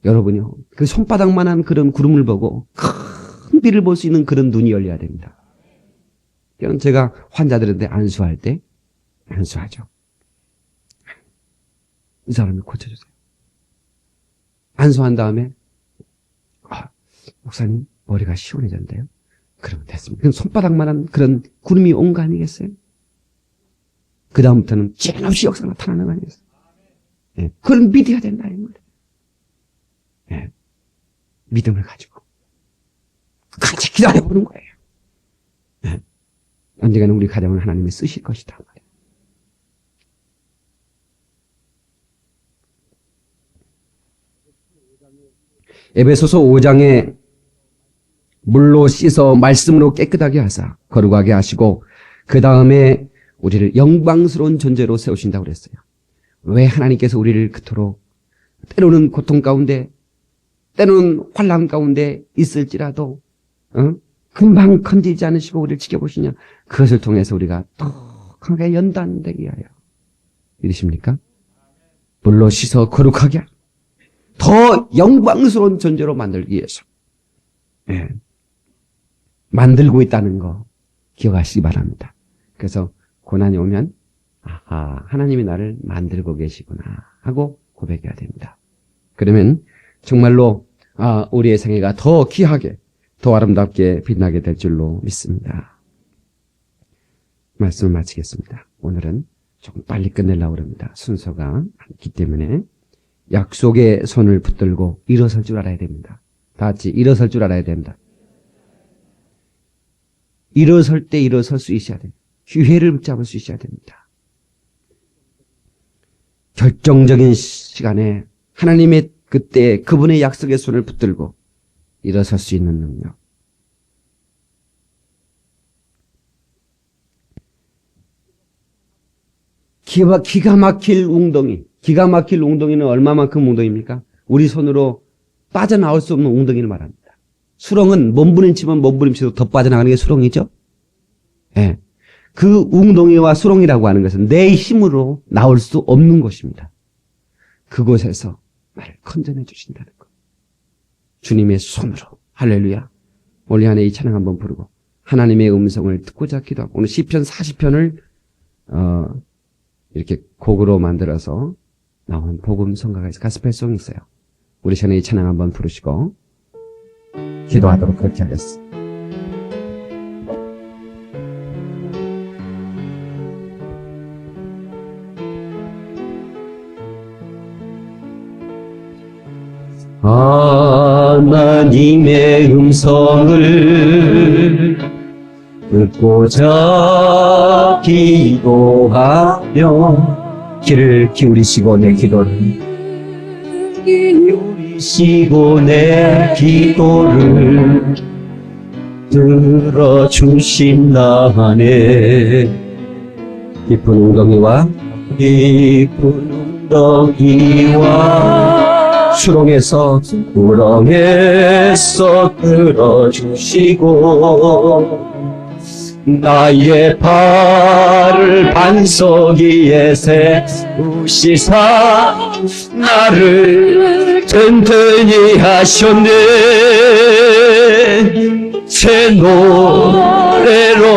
여러분요, 그 손바닥만한 그런 구름을 보고 큰 비를 볼 수 있는 그런 눈이 열려야 됩니다. 이건 제가 환자들한테 안수할 때 안수하죠. 이 사람을 고쳐주세요. 안수한 다음에 목사님 머리가 시원해졌는데요. 그러면 됐습니다. 그럼 손바닥만한 그런 구름이 온 거 아니겠어요? 그 다음부터는 제한없이 역사가 나타나는 거 아니겠어요? 예, 그걸 믿어야 된다 이 말이에요. 예, 믿음을 가지고 같이 기다려보는 거예요. 예, 언젠가는 우리 가정을 하나님이 쓰실 것이다. 에베소서 5장에 물로 씻어 말씀으로 깨끗하게 하사 거룩하게 하시고 그 다음에 우리를 영광스러운 존재로 세우신다고 그랬어요. 왜 하나님께서 우리를 그토록 때로는 고통 가운데 때로는 환난 가운데 있을지라도 금방 건지지 않으시고 우리를 지켜보시냐. 그것을 통해서 우리가 더 강하게 연단되게 하여 믿으십니까? 물로 씻어 거룩하게 더 영광스러운 존재로 만들기 위해서 만들고 있다는 거 기억하시기 바랍니다. 그래서 고난이 오면 하나님이 나를 만들고 계시구나 하고 고백해야 됩니다. 그러면 정말로 우리의 생애가 더 귀하게 더 아름답게 빛나게 될 줄로 믿습니다. 말씀을 마치겠습니다. 오늘은 조금 빨리 끝내려고 합니다. 순서가 많기 때문에 약속의 손을 붙들고 일어설 줄 알아야 됩니다. 다 같이 일어설 줄 알아야 됩니다. 일어설 때 일어설 수 있어야 됩니다. 기회를 붙잡을 수 있어야 됩니다. 결정적인 시간에 하나님의 그때 그분의 약속의 손을 붙들고 일어설 수 있는 능력. 기가 막힐 웅덩이. 기가 막힐 웅덩이는 얼마만큼 웅덩이입니까? 우리 손으로 빠져나올 수 없는 웅덩이를 말합니다. 수렁은 몸부림치면 몸부림치도 더 빠져나가는 게 수렁이죠. 예. 그 웅덩이와 수렁이라고 하는 것은 내 힘으로 나올 수 없는 곳입니다. 그곳에서 나를 건져내 주신다는 것. 주님의 손으로. 할렐루야. 올해 안에 이 찬양 한번 부르고 하나님의 음성을 듣고자 기도하고 오늘 시편 40편을 이렇게 곡으로 만들어서 나온 복음 성가가 있어요. 가스펠송이 있어요. 우리 전에 이 찬양 한번 부르시고 기도하도록 그렇게 하겠습니다. 하나님의 음성을 듣고자 기도하며 귀를 기울이시고 내 기도를 기울이시고 내 기도를 들어주신다네. 깊은 웅덩이와 수렁에서 들어주시고 나의 발을 반석 위에 세우시사 나를 든든히 하셨네. 새 노래로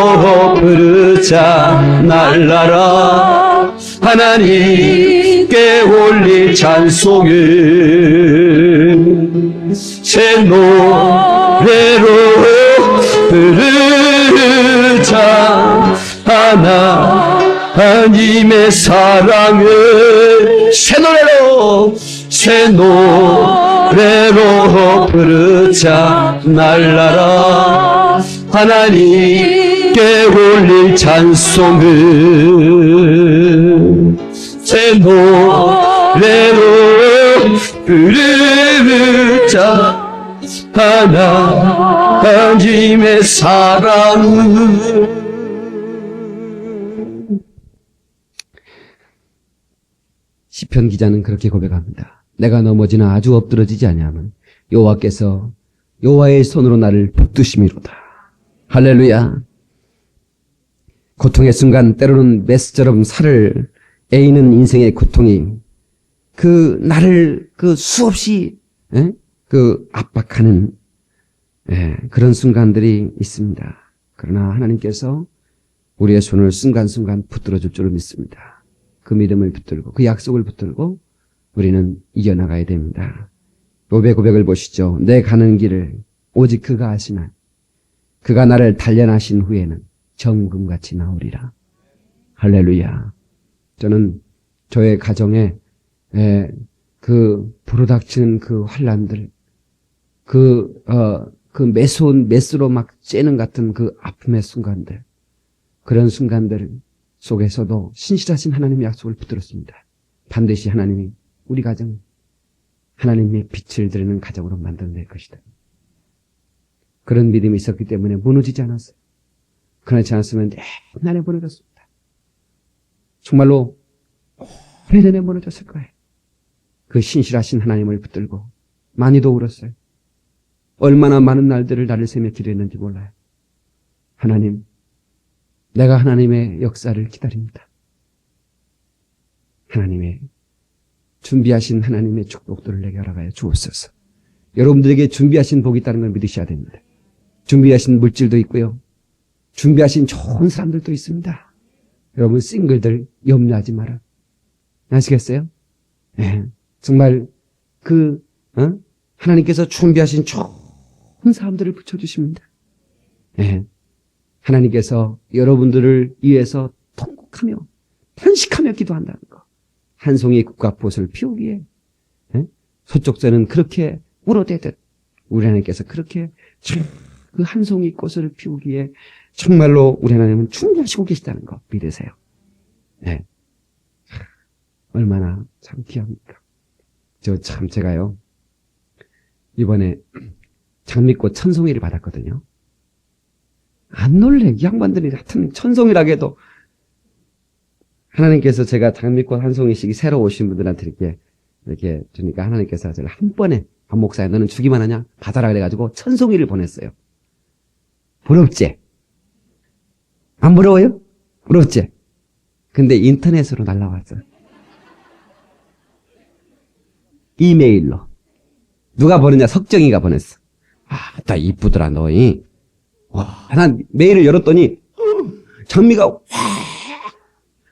부르자 날라라 하나님께 올릴 찬송을 새 노래로 부르자 하나님의 사랑을 새 노래로 부르자 날라라 하나님께 올릴 찬송을 새 노래로 부르자 하나님의 사랑을. 시편 기자는 그렇게 고백합니다. 내가 넘어지나 아주 엎드러지지 아니하면 여호와께서 여호와의 손으로 나를 붙드심이로다. 할렐루야. 고통의 순간 때로는 메스처럼 살을 에이는 인생의 고통이 나를 수없이 압박하는 그런 순간들이 있습니다. 그러나 하나님께서 우리의 손을 순간순간 붙들어 줄 줄을 믿습니다. 그 믿음을 붙들고 그 약속을 붙들고 우리는 이겨나가야 됩니다. 욥의 고백을 보시죠. 내 가는 길을 오직 그가 아시나 그가 나를 단련하신 후에는 정금같이 나오리라. 할렐루야. 저는 저의 가정에 불어닥치는 그 환란들, 매서운 메스로 막 째는 같은 그 아픔의 순간들, 그런 순간들 속에서도 신실하신 하나님의 약속을 붙들었습니다. 반드시 하나님이 우리 가정, 하나님의 빛을 드리는 가정으로 만들어낼 것이다. 그런 믿음이 있었기 때문에 무너지지 않았어요. 그렇지 않았으면 옛날에 무너졌습니다. 정말로 오래전에 무너졌을 거예요. 그 신실하신 하나님을 붙들고 많이도 울었어요. 얼마나 많은 날들을 나를 새며 기도했는지 몰라요. 하나님, 내가 하나님의 역사를 기다립니다. 하나님의 준비하신 하나님의 축복들을 내게 알아가여 주옵소서. 여러분들에게 준비하신 복이 있다는 걸 믿으셔야 됩니다. 준비하신 물질도 있고요. 준비하신 좋은 사람들도 있습니다. 여러분 싱글들 염려하지 마라. 아시겠어요? 네. 정말 하나님께서 준비하신 좋은 사람들을 붙여주십니다. 네. 하나님께서 여러분들을 위해서 통곡하며 탄식하며 기도한다는 거. 한 송이 국화꽃을 피우기에 소쪽새는 그렇게 울어대듯 우리 하나님께서 그렇게 그 한 송이 꽃을 피우기에 정말로 우리 하나님은 준비하시고 계시다는 거 믿으세요. 네. 얼마나 참 귀합니까? 제가요 이번에 장미꽃 천송이를 받았거든요. 안 놀래. 이 양반들이 하여튼 천송이라고 해도 하나님께서 제가 장미꽃 한 송이씩 새로 오신 분들한테 이렇게 주니까 하나님께서 저를 한 번에 박 목사야 너는 주기만 하냐? 받아라 그래가지고 1000송이를 보냈어요. 부럽지? 안 부러워요? 부럽지? 근데 인터넷으로 날라왔어요. 이메일로. 누가 보냈냐? 석정이가 보냈어. 나 이쁘더라 너희. 와, 난 메일을 열었더니 장미가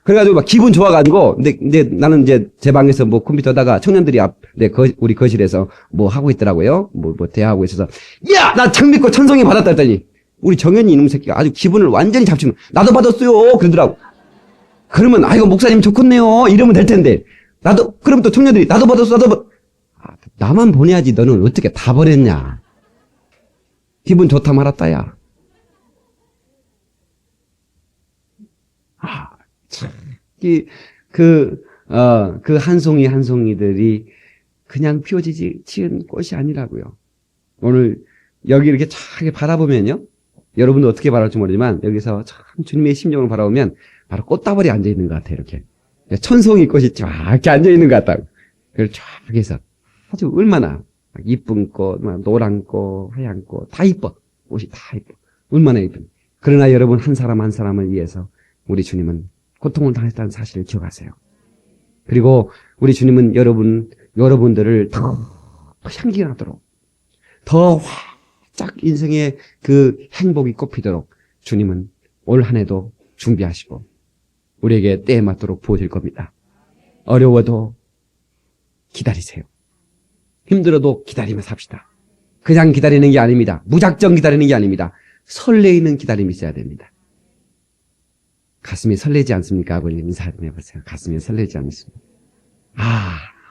그래가지고 막 기분 좋아가지고 근데 나는 이제 제 방에서 뭐 컴퓨터다가 청년들이 우리 거실에서 뭐 하고 있더라고요. 뭐 대화하고 있어서 야, 나 장미꽃 1000송이 받았다 했더니 우리 정현이 이놈 새끼가 아주 기분을 완전히 잡치는 나도 받았어요 그러더라고. 그러면 이거 목사님 좋겠네요 이러면 될 텐데 그럼 또 청년들이 나도 받았어 나만 보내야지 너는 어떻게 다 버렸냐. 기분 좋다 말았다야. 그 한 송이 한 송이들이 그냥 피어지지 치은 꽃이 아니라고요. 오늘 여기 이렇게 쫙 바라보면요. 여러분도 어떻게 바라볼지 모르지만 여기서 참 주님의 심정을 바라보면 바로 꽃다발이 앉아있는 것 같아요. 이렇게. 1000송이 꽃이 쫙 이렇게 앉아있는 것 같다고. 그걸 쫙 해서 아주 얼마나 이쁜 꽃, 노란 꽃, 하얀 꽃, 다 이뻐. 옷이 다 이뻐. 얼마나 이쁜. 그러나 여러분 한 사람 한 사람을 위해서 우리 주님은 고통을 당했다는 사실을 기억하세요. 그리고 우리 주님은 여러분들을 더 향기가 나도록 더 활짝 인생의 그 행복이 꽃피도록 주님은 올 한 해도 준비하시고 우리에게 때에 맞도록 부어질 겁니다. 어려워도 기다리세요. 힘들어도 기다리며 삽시다. 그냥 기다리는 게 아닙니다. 무작정 기다리는 게 아닙니다. 설레이는 기다림이 있어야 됩니다. 가슴이 설레지 않습니까? 아버님 인사 좀 해보세요. 가슴이 설레지 않습니까?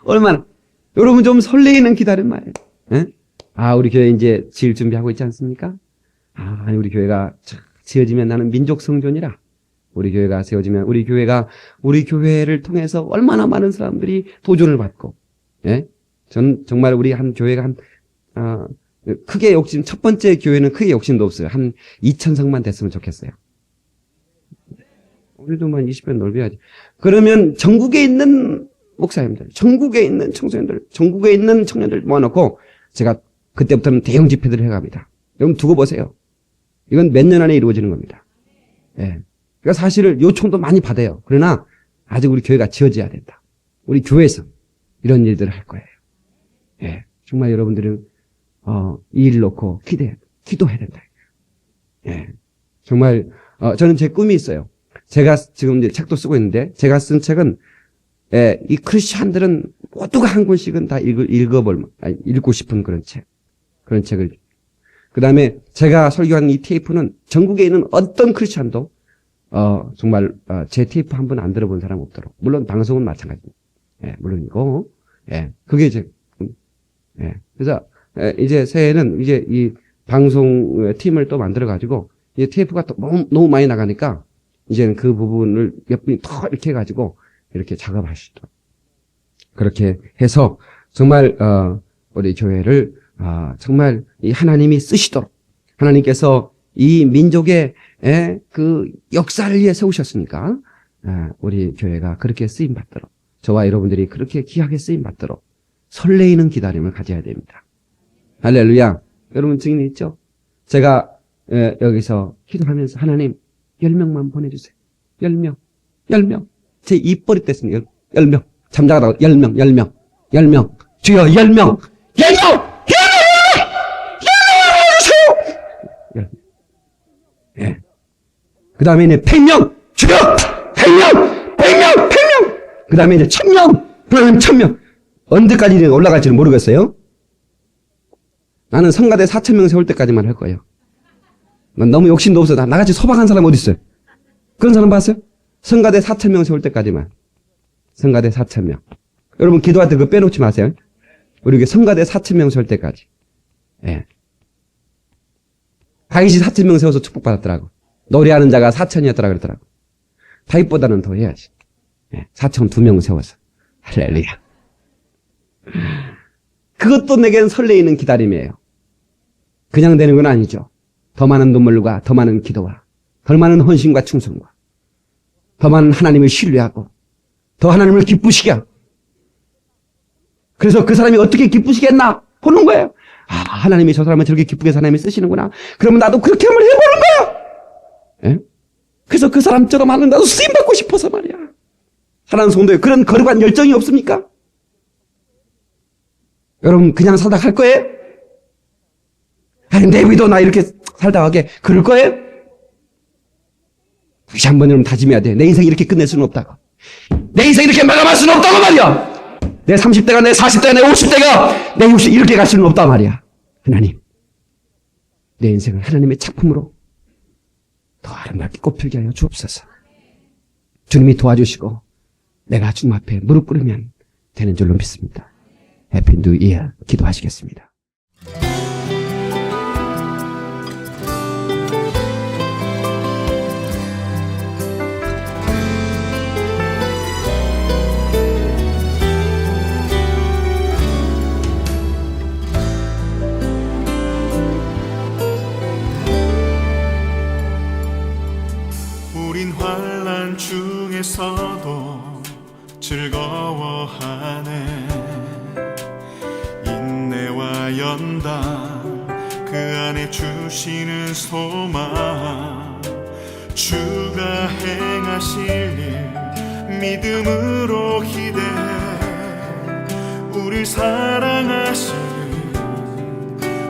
얼마나 여러분 좀 설레이는 기다림 말이에요. 우리 교회 이제 지을 준비하고 있지 않습니까? 우리 교회가 지어지면 나는 민족 성전이라. 우리 교회가 세워지면 우리 교회를 통해서 얼마나 많은 사람들이 도전을 받고, 전 정말 우리 한 교회가 크게 첫 번째 교회는 크게 욕심도 없어요. 한 2000성만 됐으면 좋겠어요. 우리도만 20배 넓혀야지. 그러면 전국에 있는 목사님들, 전국에 있는 청소년들, 전국에 있는 청년들 모아놓고 제가 그때부터는 대형 집회들을 해갑니다. 여러분 두고 보세요. 이건 몇 년 안에 이루어지는 겁니다. 그러니까 사실 요청도 많이 받아요. 그러나 아직 우리 교회가 지어져야 된다. 우리 교회에서 이런 일들을 할 거예요. 정말 여러분들은 이 일 놓고 기도해야 된다. 정말 저는 제 꿈이 있어요. 제가 지금 이제 책도 쓰고 있는데 제가 쓴 책은 이 크리스찬들은 모두가 한 권씩은 다 읽고 싶은 그런 책을. 그 다음에 제가 설교하는 이 테이프는 전국에 있는 어떤 크리스찬도 정말 제 테이프 한 번 안 들어본 사람 없도록. 물론 방송은 마찬가지입니다. 물론이고. 그게 그래서 이제 새해에는 이제 이 방송 팀을 또 만들어 가지고 이 테이프가 또 너무 많이 나가니까 이제는 그 부분을 몇 분이 더 이렇게 해가지고 이렇게 작업하시도록 그렇게 해서 정말 우리 교회를 정말 이 하나님이 쓰시도록 하나님께서 이 민족의 그 역사를 위해 세우셨으니까 우리 교회가 그렇게 쓰임 받도록 저와 여러분들이 그렇게 귀하게 쓰임 받도록 설레이는 기다림을 가져야 됩니다. 할렐루야. 여러분 증인 있죠? 제가 여기서 기도하면서 하나님 10명만 보내주세요. 10명. 제 입버릇 됐습니다. 10명. 잠자다가 10명. 주여 10명. 10명! 그 다음에 이제 100명! 주여! 100명! 그 다음에 이제 1000명! 그 다음에 1000명! 언제까지 올라갈지는 모르겠어요. 나는 성가대 4000명 세울 때까지만 할 거예요. 난 너무 욕심도 없어. 나같이 소박한 사람 어디 있어요? 그런 사람 봤어요? 성가대 4000명 세울 때까지만. 성가대 4000명. 여러분 기도할 때 그거 빼놓지 마세요. 우리 성가대 4000명 세울 때까지. 다윗이 4000명 세워서 축복받았더라고. 노래하는 자가 4000이었더라 그러더라고. 다윗보다는 더 해야지. 4002명 세워서. 할렐루야. 그것도 내게는 설레이는 기다림이에요. 그냥 되는 건 아니죠. 더 많은 눈물과 더 많은 기도와 더 많은 헌신과 충성과 더 많은 하나님을 신뢰하고 더 하나님을 기쁘시게 하고, 그래서 그 사람이 어떻게 기쁘시겠나 보는 거예요. 아, 하나님이 저 사람을 저렇게 기쁘게 하나님이 쓰시는구나. 그러면 나도 그렇게 한번 해보는 거예요. 예? 그래서 그 사람처럼 하는 나도 쓰임받고 싶어서 말이야. 사랑하는 성도에 그런 거룩한 열정이 없습니까? 여러분 그냥 살다 갈 거예요? 아니, 내 위도 나 이렇게 살다 가게 그럴 거예요? 다시 한번 여러분 다짐해야 돼. 내 인생 이렇게 끝낼 수는 없다고. 내 인생 이렇게 마감할 수는 없다고 말이야. 내 30대가 내 40대가 내 50대가 내 60 이렇게 갈 수는 없단 말이야. 하나님, 내 인생을 하나님의 작품으로 더 아름답게 꽃피게 하여 주옵소서. 주님이 도와주시고 내가 주님 앞에 무릎 꿇으면 되는 줄로 믿습니다. 해피 뉴 이어 기도하시겠습니다. 우린 환난 중에서도 즐거워하네. 인내와 연단 그 안에 주시는 소망, 주가 행하실 일 믿음으로 기대해. 우릴 사랑하시는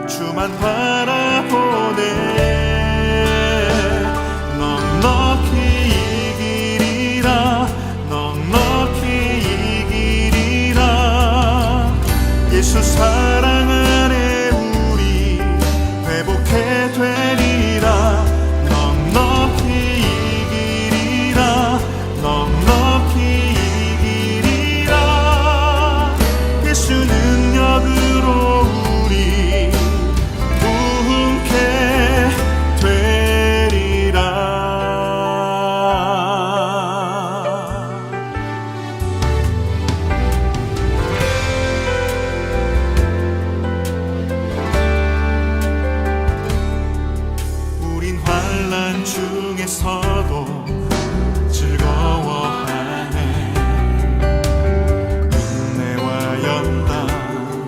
주만 바라보네. 넉넉히 이기리라, 넉넉히 이기리라. 예수 사랑 안에 우리 회복해 되리라. 넉넉히 이기리라, 넉넉히 이기리라. 예수 능력으로 우리 부흥케 되리라. 우린 환난 중에서도 즐거워하네. 인내와 연단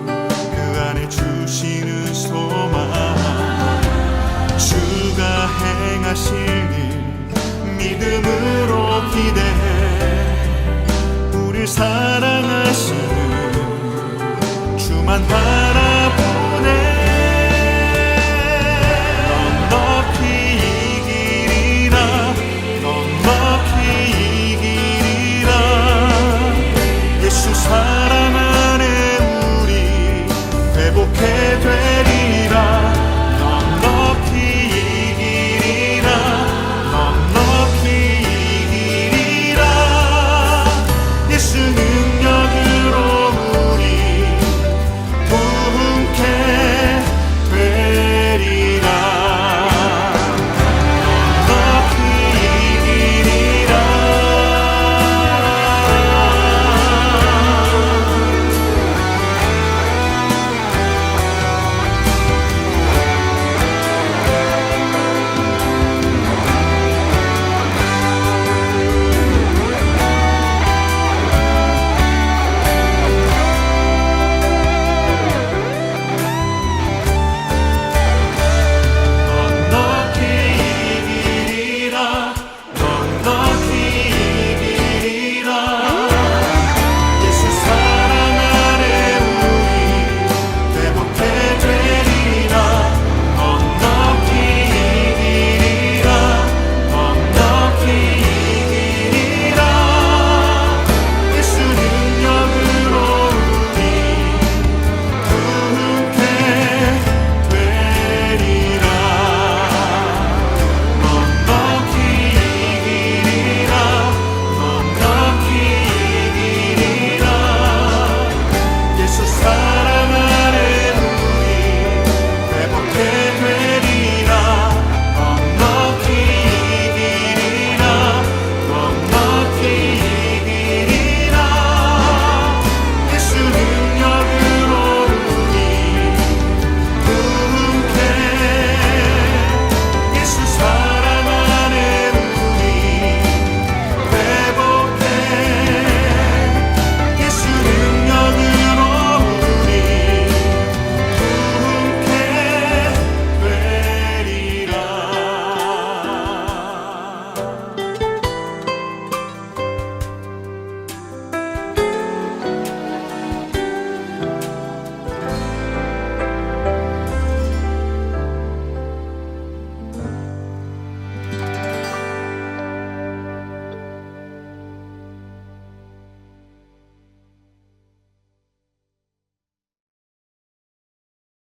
그 안에 주시는 소망, 주가 행하실 일 믿음으로 기대해. 우릴 사랑하시는 주만 바라